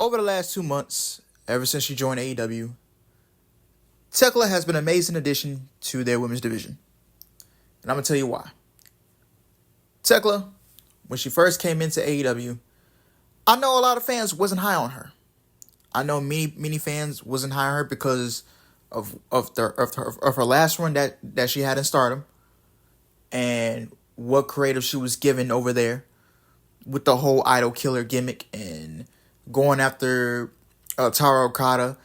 Over the last 2 months, ever since she joined AEW, Thekla has been an amazing addition to their women's division. And I'm going to tell you why. Thekla, when she first came into AEW, I know a lot of fans wasn't high on her. I know many fans wasn't high on her because of her last run that she had in Stardom and what creative she was given over there with the whole idol killer gimmick and going after Taro Okada.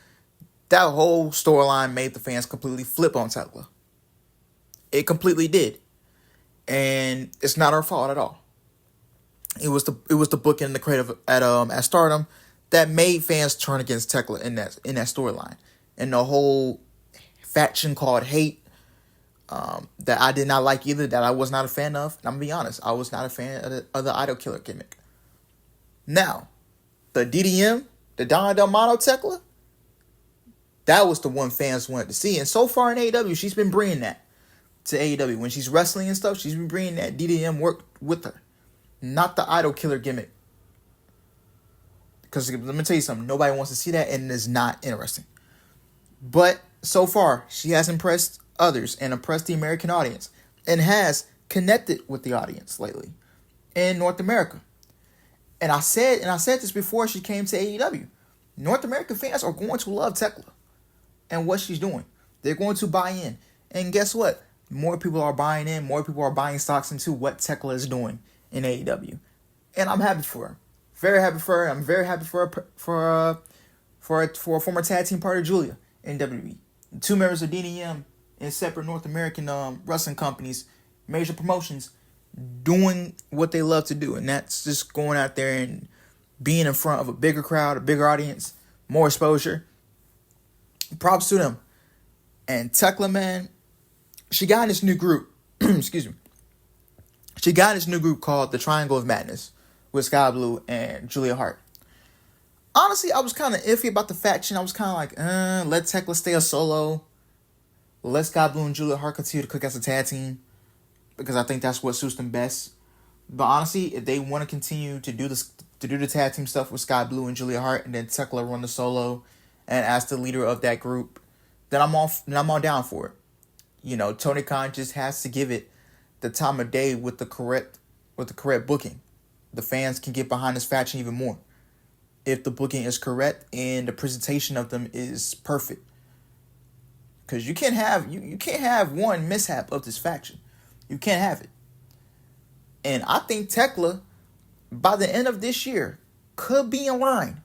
That whole storyline made the fans completely flip on Thekla. It completely did. And it's not her fault at all. It was the book and the creative at Stardom that made fans turn against Thekla in that storyline. And the whole faction called Hate that I did not like either, that I was not a fan of. And I'm going to be honest, I was not a fan of the idol killer gimmick. Now, the DDM, the Donna Del Mono Thekla, that was the one fans wanted to see. And so far in AEW, she's been bringing that to AEW. When she's wrestling and stuff, she's been bringing that DDM work with her. Not the idol killer gimmick. Because let me tell you something, nobody wants to see that and it's not interesting. But so far, she has impressed others and impressed the American audience and has connected with the audience lately in North America. And I said this before she came to AEW. North American fans are going to love Thekla and what she's doing. They're going to buy in. And guess what? More people are buying in. More people are buying stocks into what Thekla is doing in AEW. And I'm happy for her. Very happy for her. I'm very happy for a former tag team partner, Julia, in WWE. 2 members of DDM in separate North American wrestling companies, major promotions, doing what they love to do. And that's just going out there and being in front of a bigger crowd, a bigger audience, more exposure. Props to them. And Thekla, man, she got in this new group. Excuse me. She got in this new group called the Triangle of Madness with Sky Blue and Julia Hart. Honestly, I was kind of iffy about the faction. I was kind of like, let Thekla stay a solo. Let Sky Blue and Julia Hart continue to cook as a tag team, because I think that's what suits them best. But honestly, if they want to continue to do the tag team stuff with Sky Blue and Julia Hart, and then Thekla run the solo, and as the leader of that group, then I'm all down for it. You know, Tony Khan just has to give it the time of day with the correct booking. The fans can get behind this faction even more if the booking is correct and the presentation of them is perfect. Because you can't have one mishap of this faction. You can't have it. And I think Thekla, by the end of this year, could be in line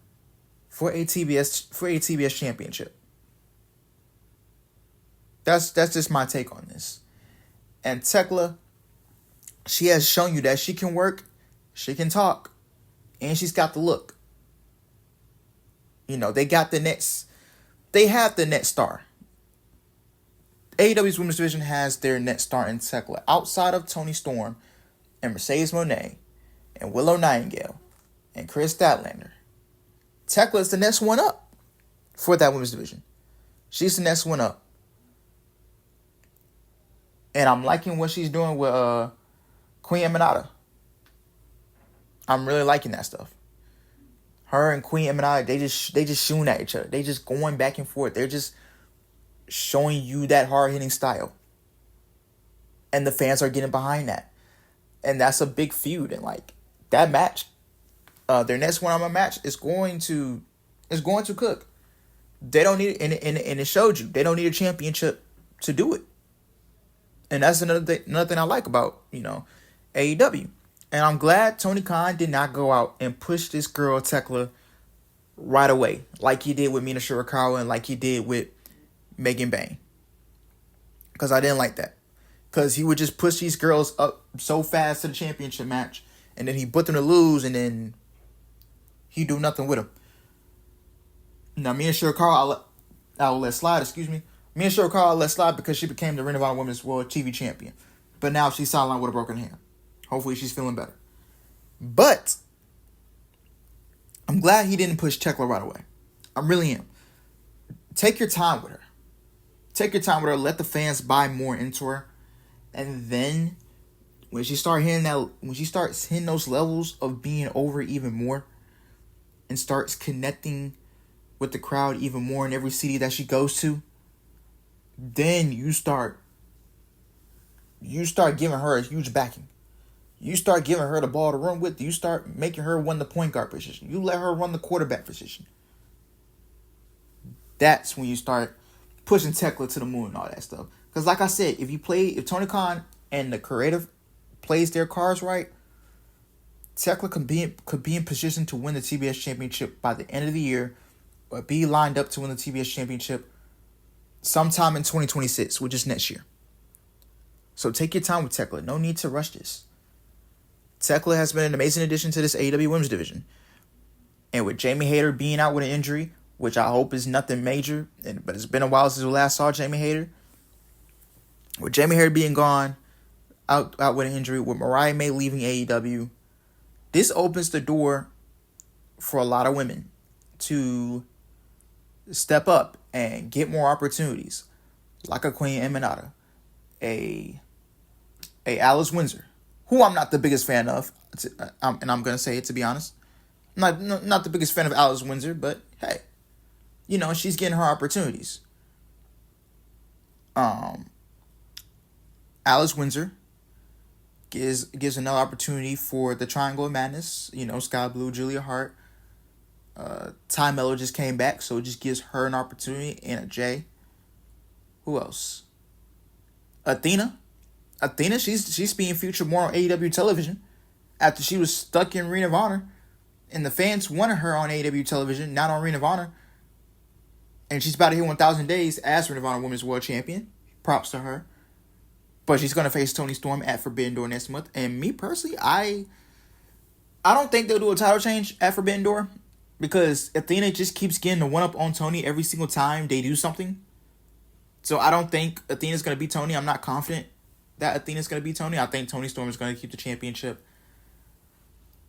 for a TBS championship. That's just my take on this. And Thekla, she has shown you that she can work, she can talk, and she's got the look. You know, they have the net star. AEW's Women's Division has their net star in Thekla. Outside of Toni Storm and Mercedes Moné and Willow Nightingale and Chris Statlander, Thekla is the next one up for that Women's Division. She's the next one up. And I'm liking what she's doing with Queen Eminata. I'm really liking that stuff. Her and Queen Eminata, they just shooting at each other. They just going back and forth. They're just showing you that hard-hitting style. And the fans are getting behind that. And that's a big feud. And like that match, their next one-on-one match is going to cook. They don't need it, and it showed you. They don't need a championship to do it. And that's another thing I like about, AEW. And I'm glad Tony Khan did not go out and push this girl Thekla right away, like he did with Mina Shirakawa and like he did with Megan Bayne. Because I didn't like that. Because he would just push these girls up so fast to the championship match, and then he put them to lose, and then he do nothing with them. Now, Mina Shirakawa, I'll let slide, Mina Shirakawa I'll let slide because she became the Ring of Honor Women's World TV Champion. But now she's sidelined with a broken hand. Hopefully she's feeling better. But I'm glad he didn't push Thekla right away. I really am. Take your time with her. Let the fans buy more into her. And then when she starts hitting those levels of being over even more, and starts connecting with the crowd even more in every city that she goes to, then you start giving her a huge backing. You start giving her the ball to run with. You start making her run the point guard position. You let her run the quarterback position. That's when you start pushing Thekla to the moon and all that stuff. Because like I said, if Tony Khan and the creative plays their cards right, Thekla could be in position to win the TBS championship by the end of the year, or be lined up to win the TBS championship sometime in 2026, which is next year. So take your time with Thekla. No need to rush this. Thekla has been an amazing addition to this AEW Women's division. And with Jamie Hayter being out with an injury, which I hope is nothing major, but it's been a while since we last saw Jamie Hayter. With Jamie Hayter being gone, out with an injury, with Mariah May leaving AEW, this opens the door for a lot of women to step up and get more opportunities, like a Queen Eminata, a Alice Windsor, who I'm not the biggest fan of, and I'm going to say it to be honest. Not the biggest fan of Alice Windsor, but hey, she's getting her opportunities. Alice Windsor gives another opportunity for the Triangle of Madness. Sky Blue, Julia Hart. Ty Mello just came back, so it just gives her an opportunity. And a J. Who else? Athena, she's being featured more on AEW television after she was stuck in Ring of Honor, and the fans wanted her on AEW television, not on Ring of Honor. And she's about to hit 1,000 days as Ring of Honor Women's World Champion. Props to her. But she's going to face Toni Storm at Forbidden Door next month. And me personally, I don't think they'll do a title change at Forbidden Door, because Athena just keeps getting the one-up on Toni every single time they do something. So I don't think Athena's going to beat Toni. I'm not confident that Athena's going to beat Toni. I think Toni Storm is going to keep the championship.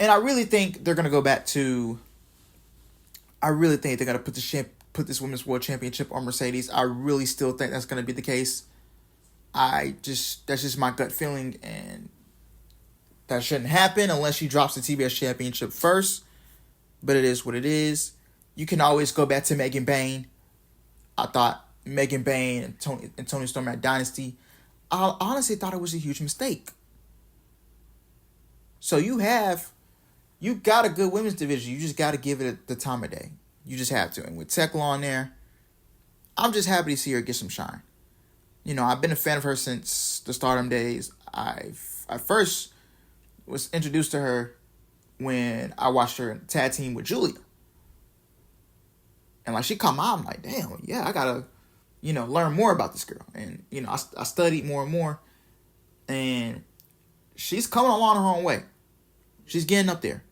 And I really think they're going to go back to... I really think they're going to put this Women's World Championship on Mercedes. I really still think that's going to be the case. That's just my gut feeling, and that shouldn't happen unless she drops the TBS Championship first. But it is what it is. You can always go back to Megan Bayne. I thought Megan Bayne and Toni Storm at Dynasty, I honestly thought it was a huge mistake. So you got a good women's division. You just got to give it the time of day. You just have to. And with Thekla on there, I'm just happy to see her get some shine. I've been a fan of her since the Stardom days. I first was introduced to her when I watched her tag team with Julia. And she come out, I'm like, damn, yeah, I gotta, learn more about this girl. And, I studied more and more. And she's coming along her own way. She's getting up there.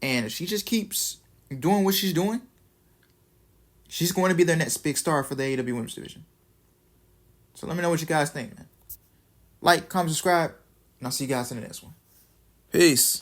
And if she just keeps doing what she's doing, she's going to be their next big star for the AEW Women's Division. So let me know what you guys think, man. Like, comment, subscribe, and I'll see you guys in the next one. Peace.